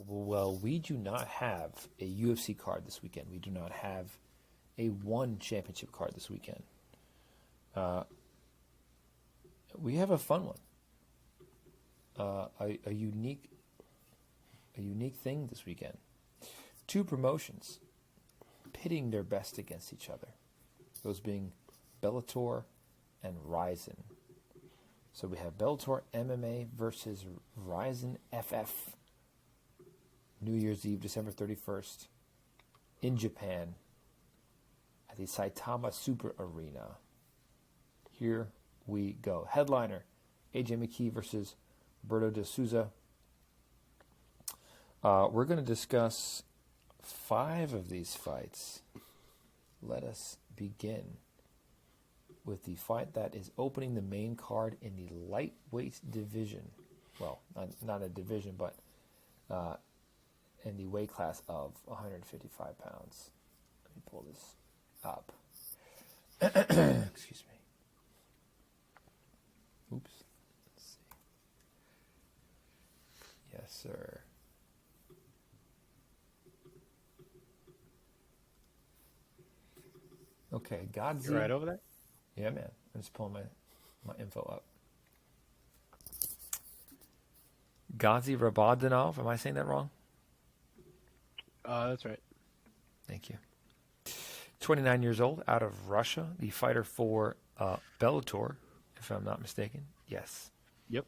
Well, we do not have a UFC card this weekend. We do not have a one championship card this weekend. We have a fun one. A unique thing this weekend. Two promotions pitting their best against each other. Those being Bellator and Rizin. So we have Bellator MMA versus Rizin FF. New Year's Eve, December 31st, in Japan, at the Saitama Super Arena. Here we go. Headliner, AJ McKee versus Roberto de Souza. We're going to discuss 5 of these fights. Let us begin with the fight that is opening the main card in the lightweight division. Well, not a division, but in the weight class of 155 pounds. Let me pull this up. Excuse me. Oops. Let's see. Yes, sir. Okay, Gadzhi. You right over there? Yeah, man. I'm just pulling my info up. Gadzhi Rabadanov. Am I saying that wrong? That's right. Thank you. 29 years old, out of Russia. The fighter for Bellator, if I'm not mistaken. Yes. Yep.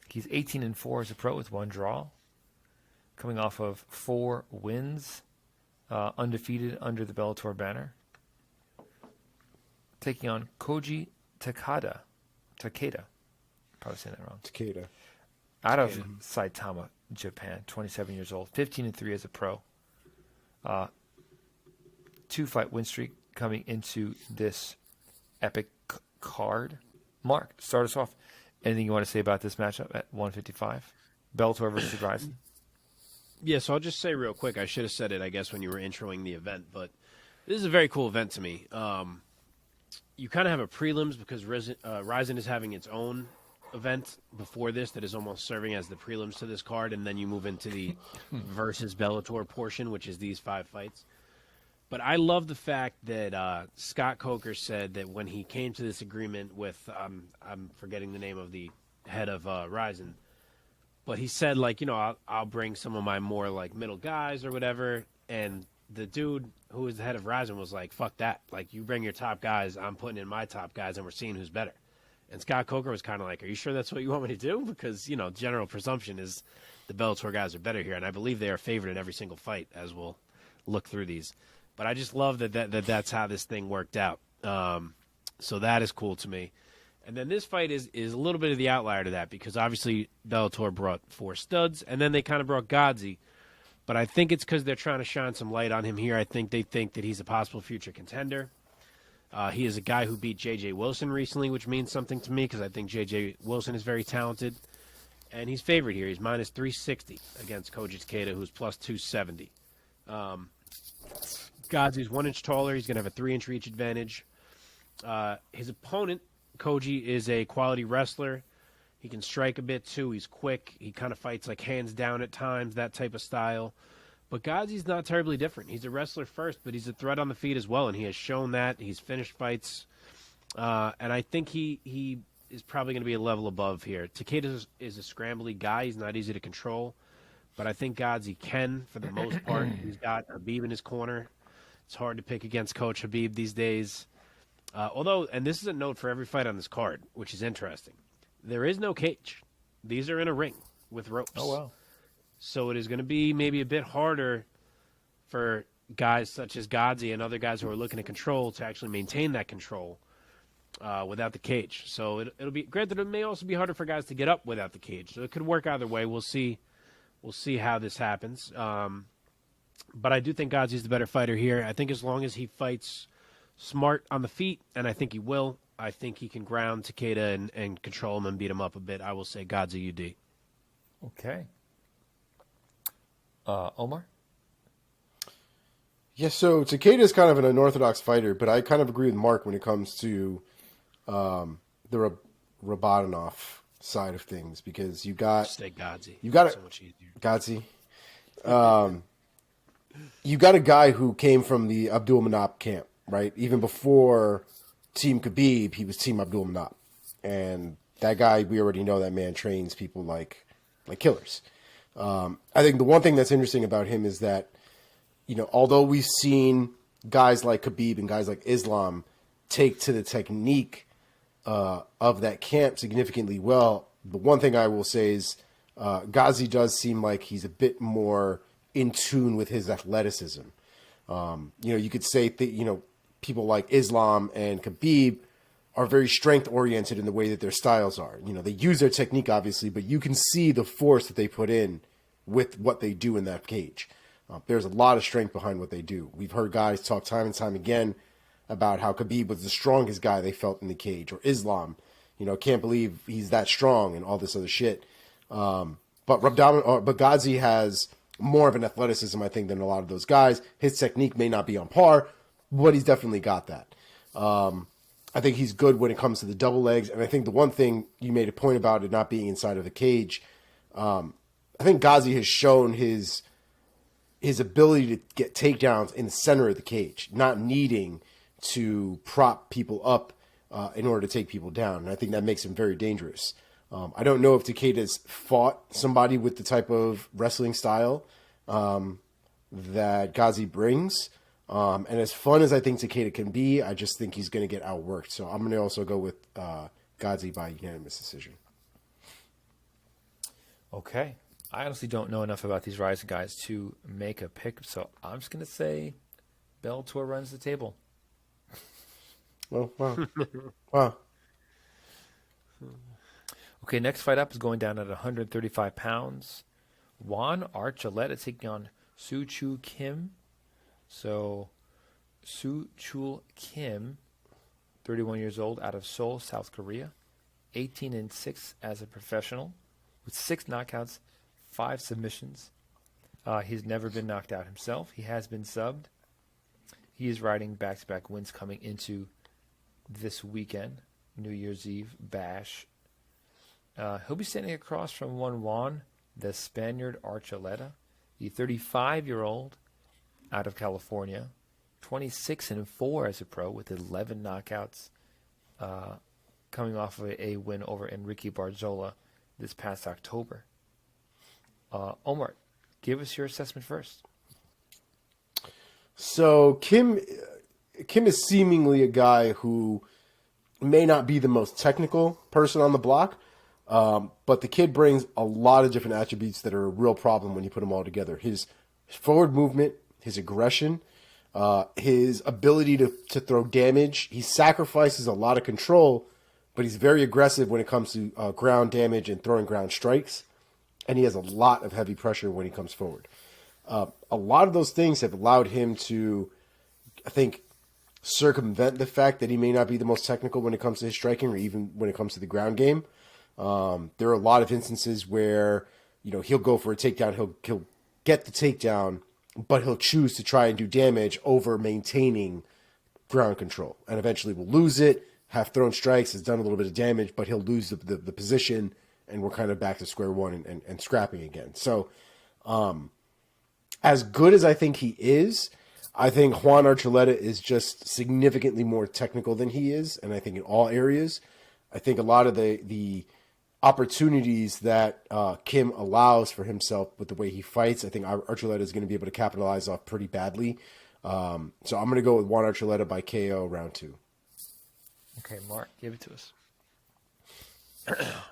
He's 18-4 as a pro with 1 draw. Coming off of 4 wins. Undefeated under the Bellator banner. Taking on Koji Takeda. Probably saying that wrong. Takeda. Out of Saitama, Japan. 27 years old. 15-3 as a pro. 2-fight win streak coming into this epic card. Mark, start us off. Anything you want to say about this matchup at 155? Bellator versus Rizin? Yeah, so I'll just say real quick, I should have said it, I guess, when you were introing the event, but this is a very cool event to me. You kind of have a prelims because Rizin is having its own event before this that is almost serving as the prelims to this card, and then you move into the versus Bellator portion, which is these 5 fights. But I love the fact that Scott Coker said that when he came to this agreement with, I'm forgetting the name of the head of Rizin, but he said, like, you know, I'll bring some of my more, like, middle guys or whatever, and the dude who was the head of Rizin was like, fuck that. Like, you bring your top guys, I'm putting in my top guys, and we're seeing who's better. And Scott Coker was kind of like, are you sure that's what you want me to do? Because, you know, general presumption is the Bellator guys are better here, and I believe they are favored in every single fight as we'll look through these. But I just love that's how this thing worked out. So that is cool to me. And then this fight is a little bit of the outlier to that because obviously Bellator brought 4 studs, and then they kind of brought Gadzhi. But I think it's because they're trying to shine some light on him here. I think they think that he's a possible future contender. He is a guy who beat J.J. Wilson recently, which means something to me because I think J.J. Wilson is very talented. And he's favored here. He's minus 360 against Koji Takeda, who's plus 270. Gadzhi's 1 inch taller. He's going to have a 3-inch reach advantage. His opponent, Koji, is a quality wrestler. He can strike a bit, too. He's quick. He kind of fights like hands down at times, that type of style. But Gadzhi's not terribly different. He's a wrestler first, but he's a threat on the feet as well, and he has shown that. He's finished fights. And I think he is probably going to be a level above here. Takeda is a scrambly guy. He's not easy to control. But I think Gadzhi can, for the most part. He's got Habib in his corner. It's hard to pick against Coach Habib these days. Although, and this is a note for every fight on this card, which is interesting. There is no cage. These are in a ring with ropes. Oh, wow. So it is going to be maybe a bit harder for guys such as Gadzhi and other guys who are looking to control to actually maintain that control without the cage. So it'll be granted. It may also be harder for guys to get up without the cage. So it could work either way. We'll see. We'll see how this happens. But I do think Gadzhi's the better fighter here. I think as long as he fights smart on the feet, and I think he will, I think he can ground Takeda and control him and beat him up a bit. I will say Gadzhi UD. Okay. Omar? Yeah, so Takeda is kind of an unorthodox fighter, but I kind of agree with Mark when it comes to the Rabadanov side of things because you got Stay Gadzhi. You got it, so much easier. Gadzhi. You got a guy who came from the Abdul Manap camp, right? Even before Team Khabib, he was Team Abdul Manap. And that guy, we already know that man trains people like killers. I think the one thing that's interesting about him is that, although we've seen guys like Khabib and guys like Islam take to the technique of that camp significantly well, the one thing I will say is Gadzhi does seem like he's a bit more in tune with his athleticism. You could say that, people like Islam and Khabib are very strength oriented in the way that their styles are. They use their technique obviously, but you can see the force that they put in with what they do in that cage. There's a lot of strength behind what they do. We've heard guys talk time and time again about how Khabib was the strongest guy they felt in the cage, or Islam, can't believe he's that strong and all this other shit. But Gadzhi has more of an athleticism, I think, than a lot of those guys. His technique may not be on par, but he's definitely got that. I think he's good when it comes to the double legs. And I think the one thing you made a point about it not being inside of the cage, I think Gadzhi has shown his ability to get takedowns in the center of the cage, not needing to prop people up in order to take people down. And I think that makes him very dangerous. I don't know if Takeda's fought somebody with the type of wrestling style that Gadzhi brings. And as fun as I think Takeda can be, I just think he's going to get outworked. So I'm going to also go with Gadzhi by unanimous decision. Okay. I honestly don't know enough about these Rizin guys to make a pick, so I'm just going to say Bellator runs the table. Well, wow. Wow. Okay, next fight up is going down at 135 pounds. Juan Archuleta taking on Chul Kim. So, Chul Kim, 31 years old, out of Seoul, South Korea. 18-6 as a professional, with 6 knockouts, 5 submissions. He's never been knocked out himself. He has been subbed. He is riding back-to-back wins coming into this weekend, New Year's Eve bash. He'll be standing across from Juan, the Spaniard Archuleta, the 35-year-old out of California, 26-4 as a pro with 11 knockouts, coming off of a win over Enrique Barzola this past October. Omar, give us your assessment first. So Kim is seemingly a guy who may not be the most technical person on the block, but the kid brings a lot of different attributes that are a real problem when you put them all together. His forward movement, his aggression, his ability to throw damage. He sacrifices a lot of control, but he's very aggressive when it comes to ground damage and throwing ground strikes. And he has a lot of heavy pressure when he comes forward. A lot of those things have allowed him to, I think, circumvent the fact that he may not be the most technical when it comes to his striking or even when it comes to the ground game. There are a lot of instances where, he'll go for a takedown, he'll get the takedown, but he'll choose to try and do damage over maintaining ground control. And eventually will lose it, have thrown strikes, has done a little bit of damage, but he'll lose the position, and we're kind of back to square one and scrapping again. So as good as I think he is, I think Juan Archuleta is just significantly more technical than he is, and I think in all areas. I think a lot of the opportunities that Kim allows for himself with the way he fights, I think Archuleta is going to be able to capitalize off pretty badly. So I'm going to go with Juan Archuleta by KO round 2. Okay, Mark, give it to us.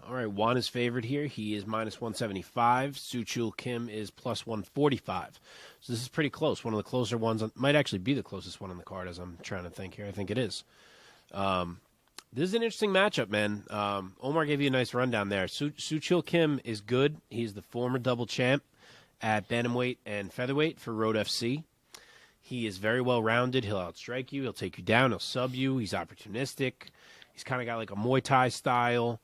All right, Juan is favored here. He is minus 175. Chul Kim is plus 145. So this is pretty close. One of the closer ones. Might actually be the closest one on the card as I'm trying to think here. I think it is. This is an interesting matchup, man. Omar gave you a nice rundown there. Chul Kim is good. He's the former double champ at bantamweight and featherweight for Road FC. He is very well-rounded. He'll outstrike you. He'll take you down. He'll sub you. He's opportunistic. He's kind of got like a Muay Thai style.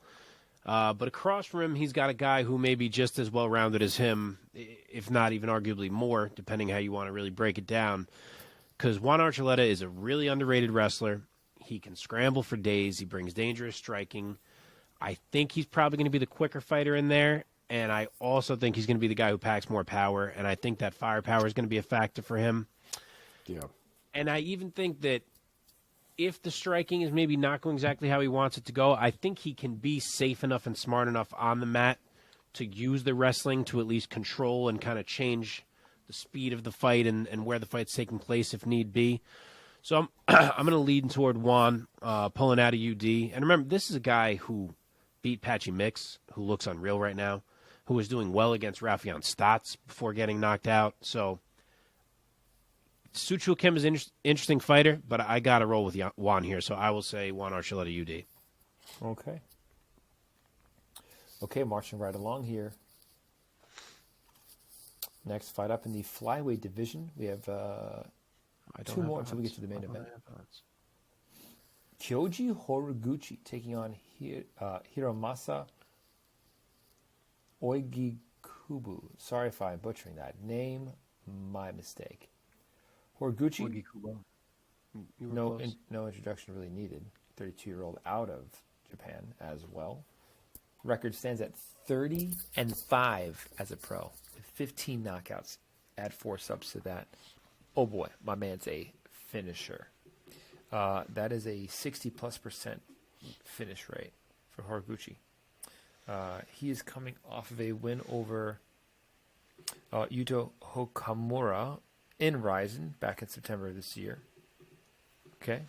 But across from him, he's got a guy who may be just as well-rounded as him, if not even arguably more, depending how you want to really break it down. Because Juan Archuleta is a really underrated wrestler. He can scramble for days. He brings dangerous striking. I think he's probably going to be the quicker fighter in there. And I also think he's going to be the guy who packs more power, and I think that firepower is going to be a factor for him. Yeah. And I even think that if the striking is maybe not going exactly how he wants it to go, I think he can be safe enough and smart enough on the mat to use the wrestling to at least control and kind of change the speed of the fight and where the fight's taking place if need be. So I'm I'm going to lead toward Juan, pulling out of UD. And remember, this is a guy who beat Patchy Mix, who looks unreal right now, who was doing well against Rafion Stotts before getting knocked out. So Chul Kim is an interesting fighter, but I got to roll with Juan here. So I will say Juan Archuleta UD. Okay. Okay, marching right along here. Next fight up in the flyweight division. We have two more until we get to the main event. Kyoji Horiguchi taking on Hiromasa Ougikubo. Sorry if I'm butchering that name. My mistake. Horiguchi. Ougikubo. No introduction really needed. 32-year-old out of Japan as well. Record stands at 30-5 as a pro, with 15 knockouts. Add 4 subs to that. Oh boy, my man's a finisher. That is a 60+% finish rate for Horiguchi. He is coming off of a win over Yuto Hokamura in Rizin back in September of this year. Okay.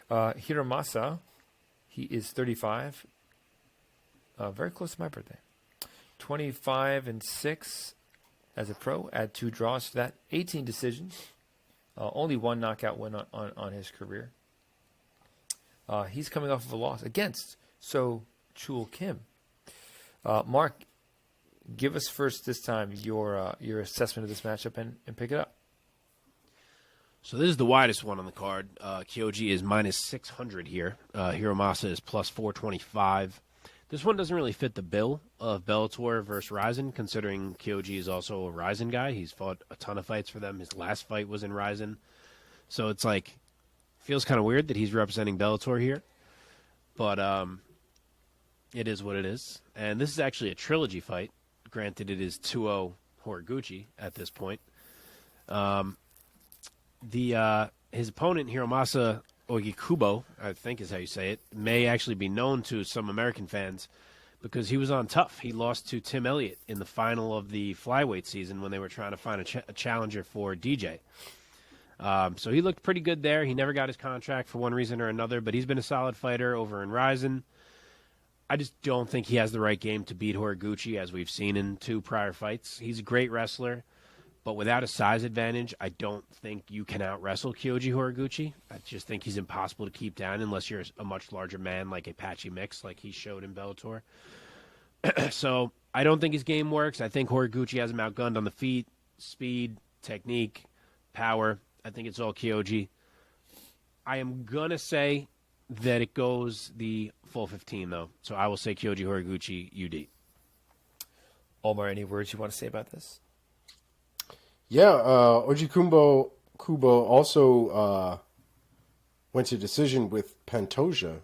Hiromasa, he is 35. Very close to my birthday. 25-6 as a pro. Add 2 draws to that. 18 decisions. Only 1 knockout win on his career. He's coming off of a loss against Chul Kim. Mark, give us first this time your assessment of this matchup and pick it up. So this is the widest one on the card. Kyoji is -600 here. Hiromasa is +425. This one doesn't really fit the bill of Bellator versus Rizin, considering Kyoji is also a Rizin guy. He's fought a ton of fights for them. His last fight was in Rizin. So it's like, feels kind of weird that he's representing Bellator here. But it is what it is. And this is actually a trilogy fight. Granted, it is 2-0 Horiguchi at this point. His opponent, Hiromasa Ougikubo, I think is how you say it, may actually be known to some American fans because he was on Tough. He lost to Tim Elliott in the final of the flyweight season when they were trying to find a challenger for DJ. So he looked pretty good there. He never got his contract for one reason or another, but he's been a solid fighter over in Rizin. I just don't think he has the right game to beat Horiguchi, as we've seen in 2 prior fights. He's a great wrestler. But without a size advantage, I don't think you can out-wrestle Kyoji Horiguchi. I just think he's impossible to keep down unless you're a much larger man like a Patchy Mix, like he showed in Bellator. So I don't think his game works. I think Horiguchi has him outgunned on the feet, speed, technique, power. I think it's all Kyoji. I am going to say that it goes the full 15, though. So I will say Kyoji Horiguchi UD. Omar, any words you want to say about this? Yeah, Ougikubo also went to decision with Pantoja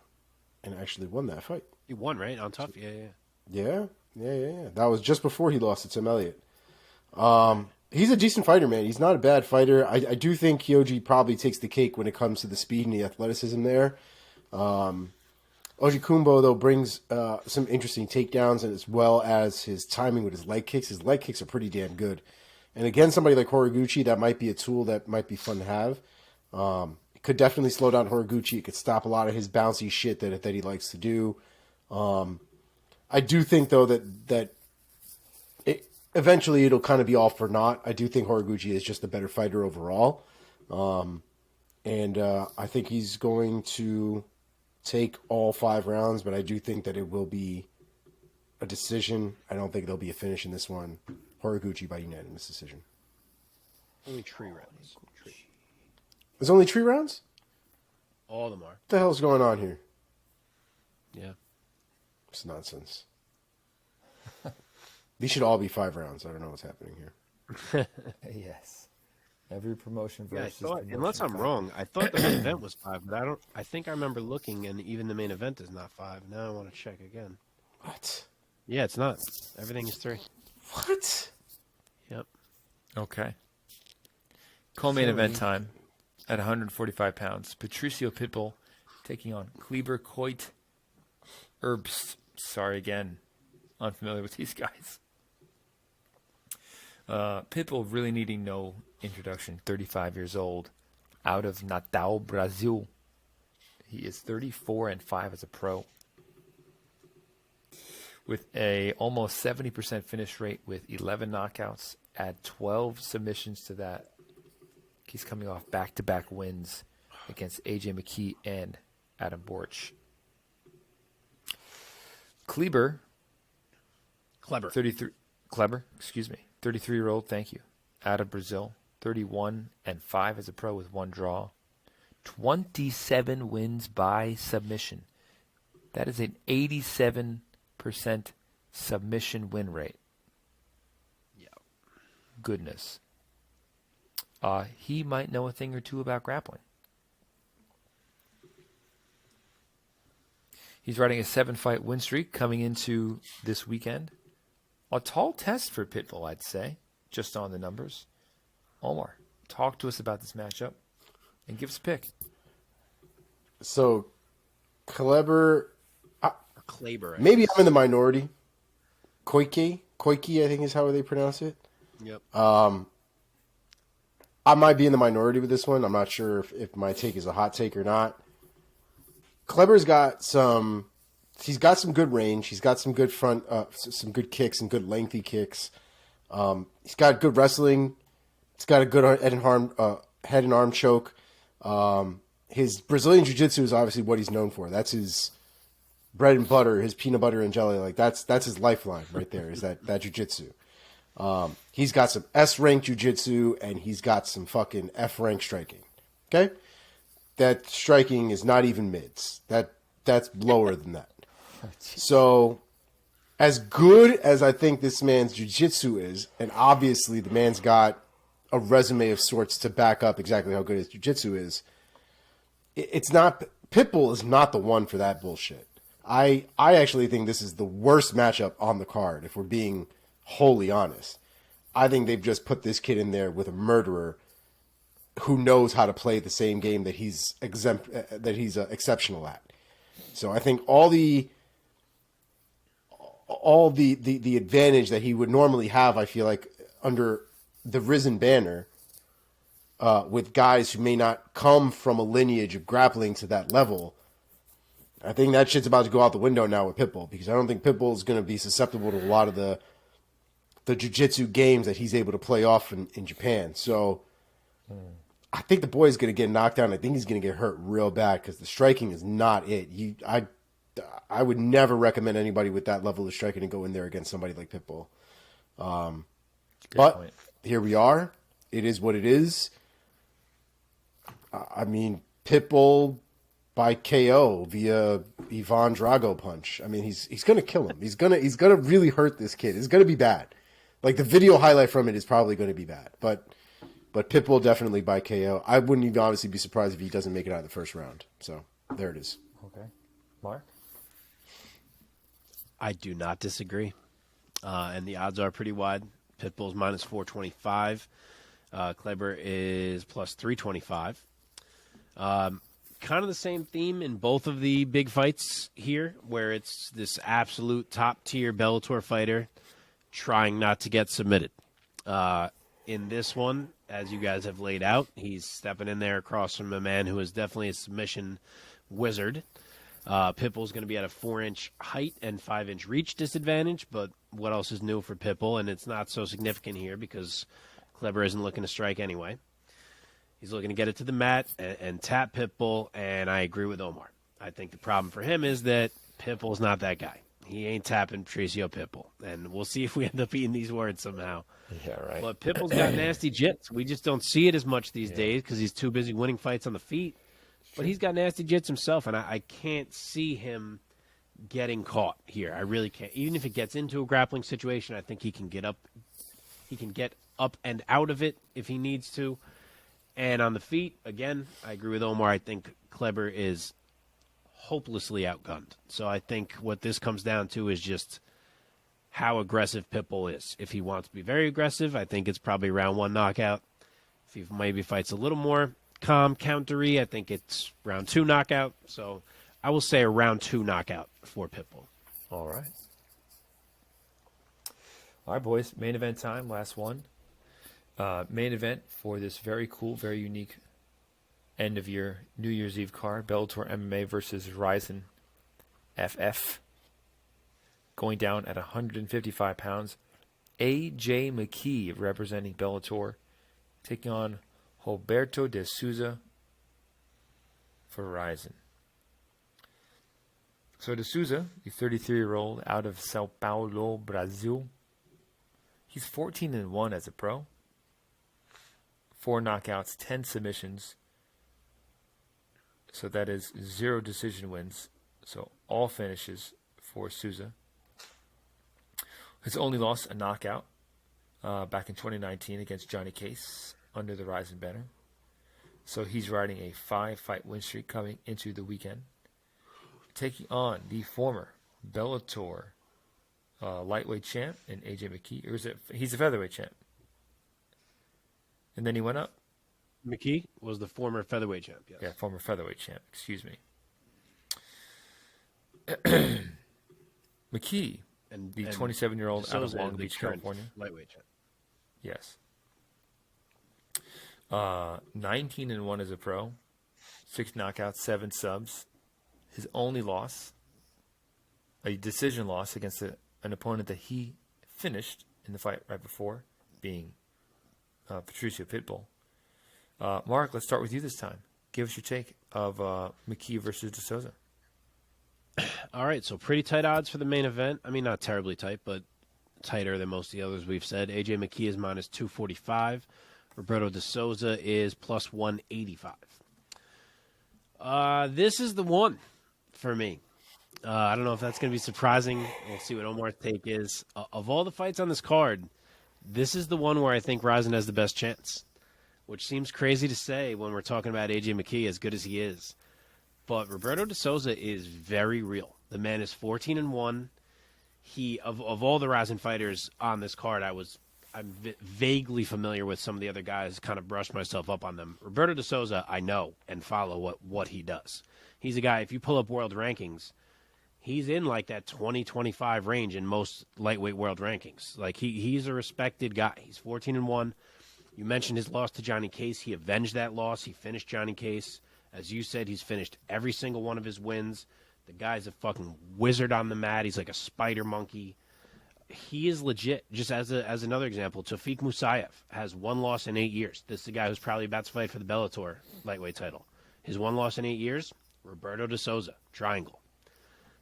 and actually won that fight. He won, right? On Tough? Yeah. That was just before he lost to Tim Elliott. He's a decent fighter, man. He's not a bad fighter. I do think Kyoji probably takes the cake when it comes to the speed and the athleticism there. Ougikubo, though, brings some interesting takedowns and as well as his timing with his leg kicks. His leg kicks are pretty damn good. And again, somebody like Horiguchi, that might be a tool that might be fun to have. It could definitely slow down Horiguchi. It could stop a lot of his bouncy shit that he likes to do. I do think, though, that eventually it'll kind of be all for naught. I do think Horiguchi is just a better fighter overall. And I think he's going to take all 5 rounds, but I do think that it will be a decision. I don't think there'll be a finish in this one. Horiguchi by unanimous decision. Only 3 rounds. There's only 3 rounds? All of them are. What the hell's going on here? Yeah. It's nonsense. These should all be 5 rounds. I don't know what's happening here. Yes. Every promotion versus promotion. Unless I'm wrong, I thought the main event was 5, but I think I remember looking, and even the main event is not 5. Now I want to check again. What? Yeah, it's not. Everything is 3. What? Yep. Okay. Co-main event time at 145 pounds. Patricio Pitbull taking on Kleber Koike Erbst. Sorry again. Unfamiliar with these guys. Pitbull really needing no introduction. 35 years old. Out of Natal, Brazil. He is 34-5 as a pro. With a almost 70% finish rate with 11 knockouts. Add 12 submissions to that. He's coming off back-to-back wins against AJ McKee and Adam Borch. Kleber. 33. Kleber, excuse me. 33-year-old, thank you. Out of Brazil. 31-5 as a pro with 1 draw. 27 wins by submission. That is an 87% submission win rate. Yeah. Goodness. He might know a thing or two about grappling. He's riding a 7-fight win streak coming into this weekend. A tall test for Pitbull, I'd say, just on the numbers. Omar, talk to us about this matchup and give us a pick. So, Kleber. Kleber. Maybe I'm in the minority. Koike, I think is how they pronounce it. Yep. I might be in the minority with this one. I'm not sure if my take is a hot take or not. Kleber's got some. He's got some good range. He's got some good some good kicks and good lengthy kicks. He's got good wrestling. He's got a good head and arm choke. His Brazilian jiu-jitsu is obviously what he's known for. That's his bread and butter, his peanut butter and jelly. Like that's his lifeline right there. Is that jiu-jitsu? He's got some S-rank jiu-jitsu and he's got some fucking F-rank striking. Okay, that striking is not even mids. That's lower than that. So, as good as I think this man's jiu-jitsu is, and obviously the man's got a resume of sorts to back up exactly how good his jiu-jitsu is, it's not. Pitbull is not the one for that bullshit. I actually think this is the worst matchup on the card, if we're being wholly honest. I think they've just put this kid in there with a murderer who knows how to play the same game that he's exceptional at. So I think all the advantage that he would normally have, I feel like, under the Rizin banner, with guys who may not come from a lineage of grappling to that level, I think that shit's about to go out the window now with Pitbull, because I don't think Pitbull is going to be susceptible to a lot of the jiu-jitsu games that he's able to play off in Japan. So I think the boy is going to get knocked down. I think he's going to get hurt real bad because the striking is not it. I would never recommend anybody with that level of striking to go in there against somebody like Pitbull. But point. Here we are. It is what it is. I mean, Pitbull by KO via Ivan Drago punch. I mean, he's going to kill him. He's going to really hurt this kid. It's going to be bad. Like, the video highlight from it is probably going to be bad. But Pitbull definitely by KO. I wouldn't even obviously be surprised if he doesn't make it out of the first round. So, there it is. Okay. Mark? I do not disagree. And the odds are pretty wide. Pitbull's minus 425. Kleber is plus 325. Kind of the same theme in both of the big fights here, where it's this absolute top-tier Bellator fighter trying not to get submitted. In this one, as you guys have laid out, he's stepping in there across from a man who is definitely a submission wizard. Pitbull's going to be at a 4-inch height and 5-inch reach disadvantage, but what else is new for Pitbull? And it's not so significant here because Kleber isn't looking to strike anyway. He's looking to get it to the mat and tap Pitbull, and I agree with Omar. I think the problem for him is that Pitbull's not that guy. He ain't tapping Patricio Pitbull, and we'll see if we end up eating these words somehow. Yeah, right. But Pitbull's got nasty jits. We just don't see it as much these days because he's too busy winning fights on the feet. But he's got nasty jits himself, and I can't see him getting caught here. I really can't. Even if it gets into a grappling situation, I think he can get up. He can get up and out of it if he needs to. And on the feet, again, I agree with Omar. I think Kleber is hopelessly outgunned. So I think what this comes down to is just how aggressive Pitbull is. If he wants to be very aggressive, I think it's probably round 1 knockout. If he maybe fights a little more calm, countery, I think it's round 2 knockout. So I will say a round 2 knockout for Pitbull. All right. All right, boys. Main event time. Last one. Main event for this very cool, very unique end of year New Year's Eve card. Bellator MMA versus Rizin FF. Going down at 155 pounds. AJ McKee representing Bellator, taking on Roberto de Souza for Rizin. So de Souza, the 33-year-old out of Sao Paulo, Brazil, he's 14-1 as a pro. 4 knockouts, 10 submissions. So that is 0 decision wins. So all finishes for Souza. His only loss, a knockout, back in 2019 against Johnny Case under the Rizin banner. So he's riding a 5-fight win streak coming into the weekend. Taking on the former Bellator lightweight champ in AJ McKee. Or is it? He's a featherweight champ. And then he went up. McKee was the former featherweight champ, yes. Yeah, former featherweight champ. Excuse me. McKee, and the 27-year-old out of Long Beach, California. Lightweight champ. Yes. 19-1 as a pro. 6 knockouts, 7 subs. His only loss, a decision loss against an opponent that he finished in the fight right before, being Patricio Pitbull. Mark, let's start with you this time. Give us your take of McKee versus de Souza. All right, so pretty tight odds for the main event. I mean, not terribly tight, but tighter than most of the others we've said. AJ McKee is minus 245. Roberto de Souza is plus 185. This is the one for me. I don't know if that's going to be surprising. We'll see what Omar's take is. Of all the fights on this card, this is the one where I think Rizin has the best chance, which seems crazy to say when we're talking about AJ McKee, as good as he is. But Roberto de Souza is very real. The man is 14-1. He of all the Rizin fighters on this card, I'm vaguely familiar with some of the other guys, kind of brushed myself up on them. Roberto de Souza, I know and follow what he does. He's a guy, if you pull up world rankings, he's in like that 20-25 range in most lightweight world rankings. Like he's a respected guy. He's 14-1. You mentioned his loss to Johnny Case. He avenged that loss. He finished Johnny Case. As you said, he's finished every single one of his wins. The guy's a fucking wizard on the mat. He's like a spider monkey. He is legit. Just as another example, Tofik Musayev has 1 loss in 8 years. This is the guy who's probably about to fight for the Bellator lightweight title. His 1 loss in 8 years, Roberto de Souza, triangle.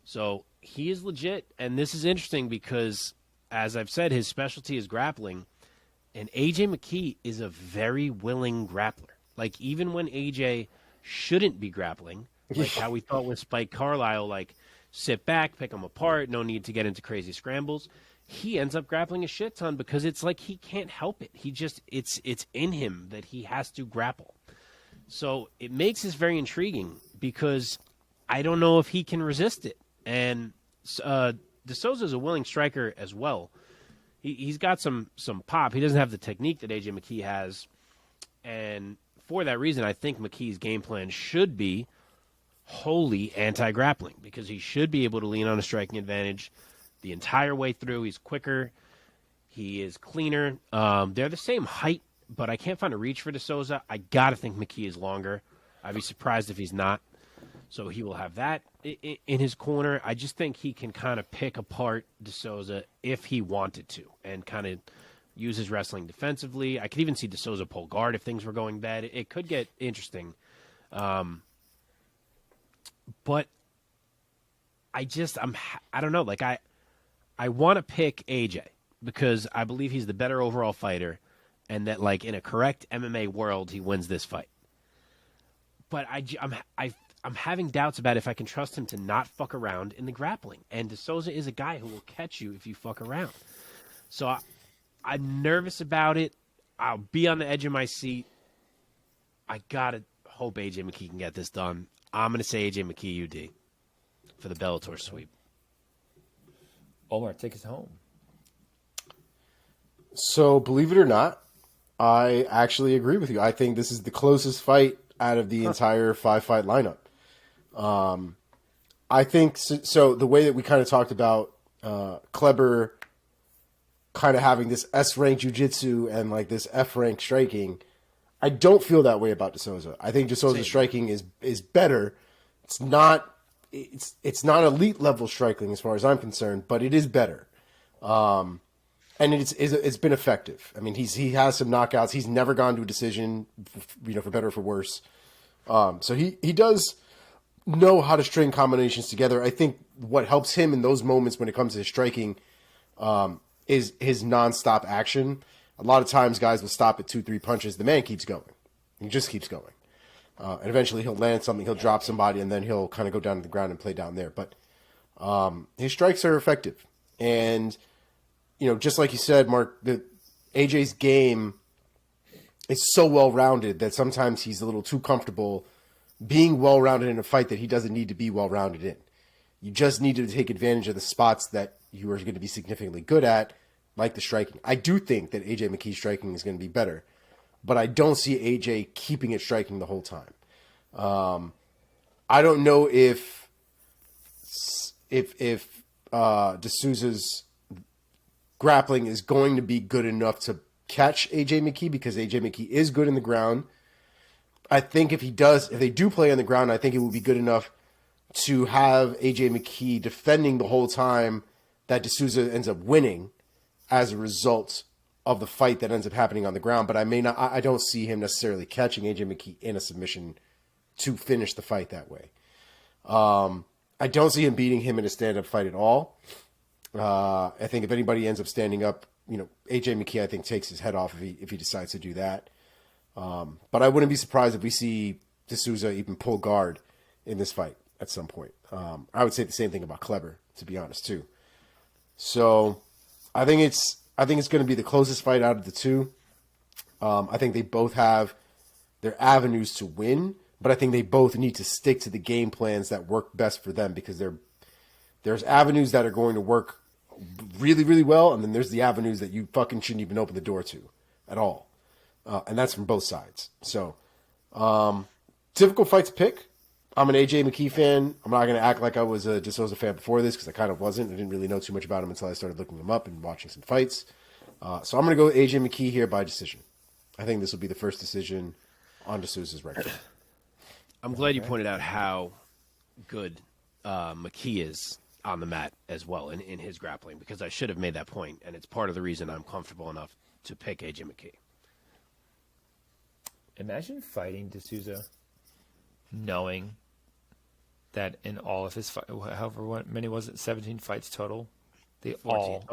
So he is legit, and this is interesting because, as I've said, his specialty is grappling, and AJ McKee is a very willing grappler. Like, even when AJ shouldn't be grappling, like how we thought with Spike Carlisle, like, sit back, pick him apart, no need to get into crazy scrambles, he ends up grappling a shit ton because it's like he can't help it. He just, it's in him that he has to grapple. So it makes this very intriguing because I don't know if he can resist it. And de Souza is a willing striker as well. He's got some pop. He doesn't have the technique that AJ McKee has. And for that reason, I think McKee's game plan should be wholly anti-grappling because he should be able to lean on a striking advantage the entire way through. He's quicker. He is cleaner. They're the same height, but I can't find a reach for de Souza. I got to think McKee is longer. I'd be surprised if he's not. So he will have that in his corner. I just think he can kind of pick apart de Souza if he wanted to and kind of use his wrestling defensively. I could even see de Souza pull guard if things were going bad. It could get interesting. But I don't know. Like I want to pick AJ because I believe he's the better overall fighter and that like in a correct MMA world, he wins this fight. But I'm having doubts about if I can trust him to not fuck around in the grappling. And de Souza is a guy who will catch you if you fuck around. So I'm nervous about it. I'll be on the edge of my seat. I got to hope AJ McKee can get this done. I'm going to say AJ McKee UD for the Bellator sweep. Omar, take us home. So, believe it or not, I actually agree with you. I think this is the closest fight out of the entire 5-fight lineup. I think so. The way that we kind of talked about Kleber kind of having this S-rank jiu-jitsu and like this F-rank striking, I don't feel that way about De Souza. I think De Souza's striking is better. It's not elite level striking as far as I'm concerned, but it is better. And it's been effective. I mean, he has some knockouts. He's never gone to a decision, for better or for worse. So he does know how to string combinations together. I think what helps him in those moments when it comes to his striking is his nonstop action. A lot of times guys will stop at 2-3 punches. The man keeps going. He just keeps going. And eventually he'll land something, he'll drop somebody, and then he'll kind of go down to the ground and play down there. But his strikes are effective. And, just like you said, Mark, AJ's game is so well-rounded that sometimes he's a little too comfortable being well-rounded in a fight that he doesn't need to be well-rounded in. You just need to take advantage of the spots that you are going to be significantly good at, like the striking. I do think that AJ McKee's striking is going to be better, but I don't see AJ keeping it striking the whole time. I don't know if De Souza's grappling is going to be good enough to catch AJ McKee, because AJ McKee is good in the ground. I think if they do play on the ground, I think it will be good enough to have AJ McKee defending the whole time that De Souza ends up winning as a result of the fight that ends up happening on the ground. But I don't see him necessarily catching AJ McKee in a submission to finish the fight that way. I don't see him beating him in a stand-up fight at all. I think if anybody ends up standing up, AJ McKee, I think, takes his head off if he decides to do that. But I wouldn't be surprised if we see De Souza even pull guard in this fight at some point. I would say the same thing about Kleber, to be honest, too. So I think it's going to be the closest fight out of the two. I think they both have their avenues to win, but I think they both need to stick to the game plans that work best for them, because there's avenues that are going to work really, really well, and then there's the avenues that you fucking shouldn't even open the door to at all. And that's from both sides. So, difficult fight to pick. I'm an AJ McKee fan. I'm not going to act like I was a De Souza fan before this, because I kind of wasn't. I didn't really know too much about him until I started looking him up and watching some fights. So I'm going to go with AJ McKee here by decision. I think this will be the first decision on De Souza's record. I'm glad you pointed out how good McKee is on the mat as well in his grappling, because I should have made that point, and it's part of the reason I'm comfortable enough to pick AJ McKee. Imagine fighting De Souza knowing that in all of his however many was it, 17 fights total, they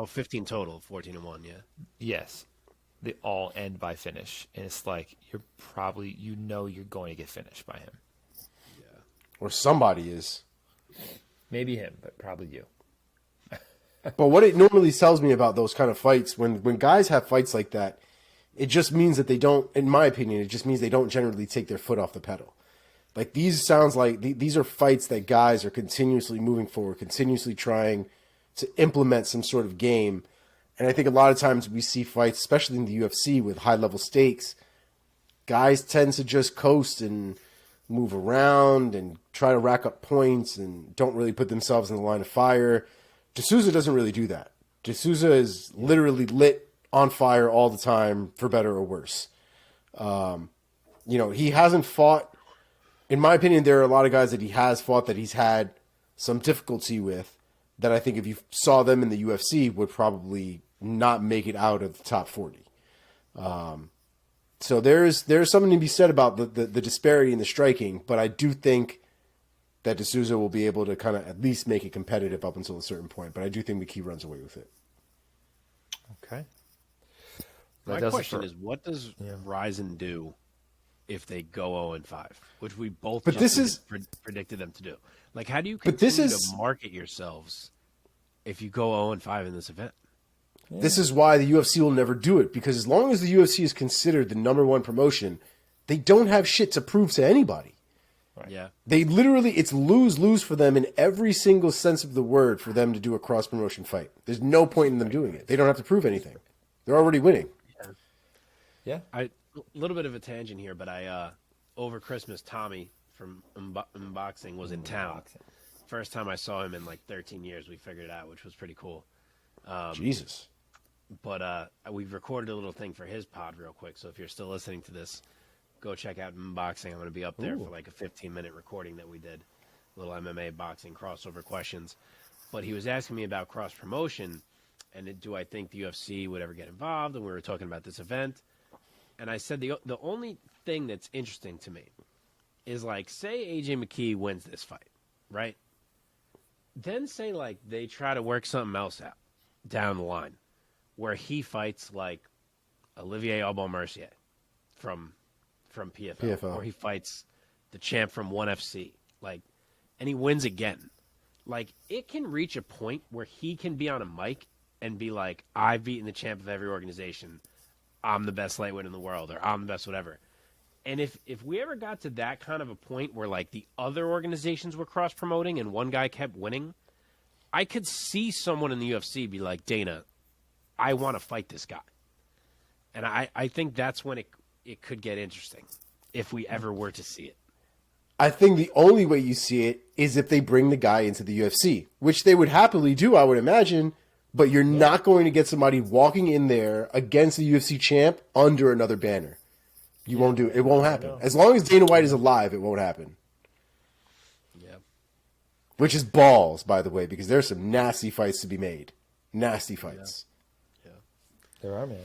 15 total, 14-1, yeah. Yes. They all end by finish. And it's like you're going to get finished by him. Yeah. Or somebody is. Maybe him, but probably you. But what it normally tells me about those kind of fights, when guys have fights like that, it just means that they don't, in my opinion, it just means they don't generally take their foot off the pedal. Like, these are fights that guys are continuously moving forward, continuously trying to implement some sort of game. And I think a lot of times we see fights, especially in the UFC with high-level stakes, guys tend to just coast and move around and try to rack up points and don't really put themselves in the line of fire. De Souza doesn't really do that. De Souza is literally lit on fire all the time, for better or worse. He hasn't fought. In my opinion, there are a lot of guys that he has fought that he's had some difficulty with, that I think if you saw them in the UFC would probably not make it out of the top 40. So there's something to be said about the disparity in the striking, but I do think that De Souza will be able to kind of at least make it competitive up until a certain point. But I do think McKee runs away with it. Okay. My question is, what does Rizin do if they go 0-5, which we both predicted them to do? Like, how do you continue to market yourselves if you go 0-5 in this event? Yeah. This is why the UFC will never do it, because as long as the UFC is considered the number one promotion, they don't have shit to prove to anybody. Right. Yeah. They literally, it's lose-lose for them in every single sense of the word for them to do a cross-promotion fight. There's no point in them doing it. They don't have to prove anything. They're already winning. Yeah. A little bit of a tangent here, but I over Christmas, Tommy from Unboxing was in town. First time I saw him in like 13 years. We figured it out, which was pretty cool. Jesus. But we've recorded a little thing for his pod real quick. So if you're still listening to this, go check out Unboxing. I'm going to be up there for like a 15-minute recording that we did. Little MMA boxing crossover questions. But he was asking me about cross promotion and do I think the UFC would ever get involved? And we were talking about this event. And I said the only thing that's interesting to me is, like, say AJ McKee wins this fight, right? Then say, like, they try to work something else out down the line where he fights, like, Olivier Aubin-Mercier from PFL. Or he fights the champ from ONE FC, like, and he wins again. Like, it can reach a point where he can be on a mic and be like, I've beaten the champ of every organization. I'm the best lightweight in the world, or I'm the best whatever. And if we ever got to that kind of a point where, like, the other organizations were cross-promoting and one guy kept winning, I could see someone in the UFC be like, Dana, I want to fight this guy. And I think that's when it could get interesting, if we ever were to see it. I think the only way you see it is if they bring the guy into the UFC, which they would happily do, I would imagine. But you're not going to get somebody walking in there against the UFC champ under another banner. You won't do it. It won't happen. As long as Dana White is alive, it won't happen. Yeah. Which is balls, by the way, because there's some nasty fights to be made. Nasty fights. There are, man.